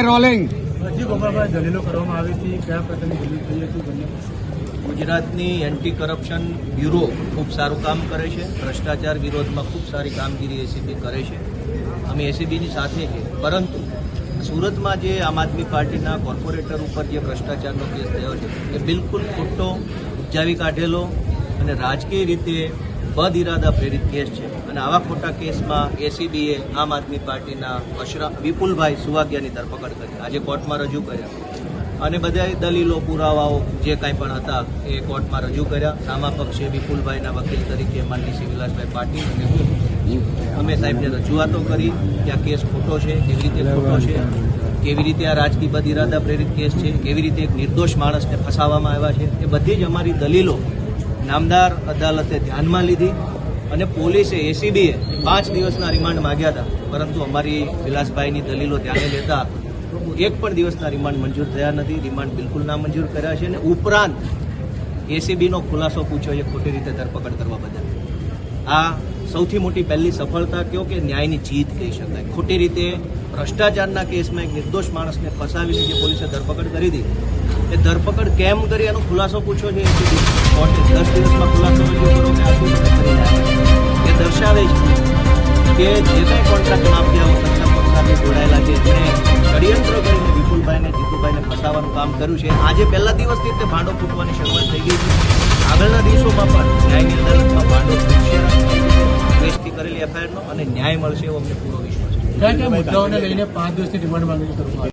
Action rolling. હજી ગોપાલભાઈ દલીલો કરવામાં આવી હતી, કયા પ્રકારની દલીલ થઈ હતી બંને? ગુજરાતની એન્ટી કરપ્શન બ્યુરો ખૂબ સારું કામ કરે છે. ભ્રષ્ટાચાર વિરોધમાં ખૂબ સારી કામગીરી એસીબી કરે છે. અમે એસીબીની સાથે છે. પરંતુ સુરતમાં જે આમ આદમી પાર્ટીના કોર્પોરેટર ઉપર જે ભ્રષ્ટાચારનો કેસ થયો છે એ બિલકુલ ખોટો, ઉપજાવી કાઢેલો અને રાજકીય રીતે બદ ઇરાદા પ્રેરિત કેસ છે. અને આવા ખોટા કેસમાં એસીબીએ આમ આદમી પાર્ટીના વિપુલભાઈ સુવાગિયાની ધરપકડ કરી, આજે કોર્ટમાં રજૂ કર્યા અને બધા દલીલો, પુરાવાઓ જે કાંઈ પણ હતા એ કોર્ટમાં રજૂ કર્યા. સામા પક્ષે વિપુલભાઈના વકીલ તરીકે માનનીય શ્રી વિલાસભાઈ પાટીલ અને હું અમે સાહેબને રજૂઆતો કરી કે આ કેસ ખોટો છે, કેવી રીતે ખોટો છે, કેવી રીતે આ રાજકીય બદ ઇરાદા પ્રેરિત કેસ છે, કેવી રીતે એક નિર્દોષ માણસને ફસાવવામાં આવ્યા છે. એ બધી જ અમારી દલીલો નામદાર અદાલતે ધ્યાનમાં લીધી અને પોલીસે, એસીબીએ 5 દિવસના રિમાન્ડ માંગ્યા હતા. પરંતુ અમારી વિલાસભાઈની દલીલો ધ્યાને લેતા એક પણ દિવસના રિમાન્ડ મંજૂર થયા નથી. રિમાન્ડ બિલકુલ નામંજૂર કર્યા છે અને ઉપરાંત એસીબીનો ખુલાસો પૂછ્યો છે ખોટી રીતે ધરપકડ કરવા બદલ. આ સૌથી મોટી પહેલી સફળતા કહો કે ન્યાયની જીત કહી શકાય. ખોટી રીતે ભ્રષ્ટાચારના કેસમાં એક નિર્દોષ માણસને ફસાવીને જે પોલીસે ધરપકડ કરી હતી એ ધરપકડ કેમ કરી એનો ખુલાસો પૂછ્યો છે એસીબી. કોર્ટે 10 દિવસમાં ખુલાસો રજૂ કરો કે આ શું કરીને આવ્યા. એ દર્શાવે છે કે જે કંઈ કોન્ટ્રાક્ટ માફિયાઓ સત્તા પક્ષ સાથે જોડાયેલા છે એમણે ષડયંત્ર કરીને વિપુલભાઈને, જીતુભાઈને ફસાવવાનું કામ કર્યું છે. આજે પહેલા દિવસથી તે ભાંડો ફૂટવાની શરૂઆત થઈ ગઈ છે. આગળના દિવસોમાં પણ ન્યાયની અદાલતમાં ભાંડો ફૂટશે. કેસથી કરેલી એફઆઈઆરનો અને ન્યાય મળશે એવો અમને પૂરો વિશ્વાસ છે. કયા કયા મુદ્દાઓને લઈને 5 દિવસની રિમાન્ડ માંગણી કરવામાં આવી?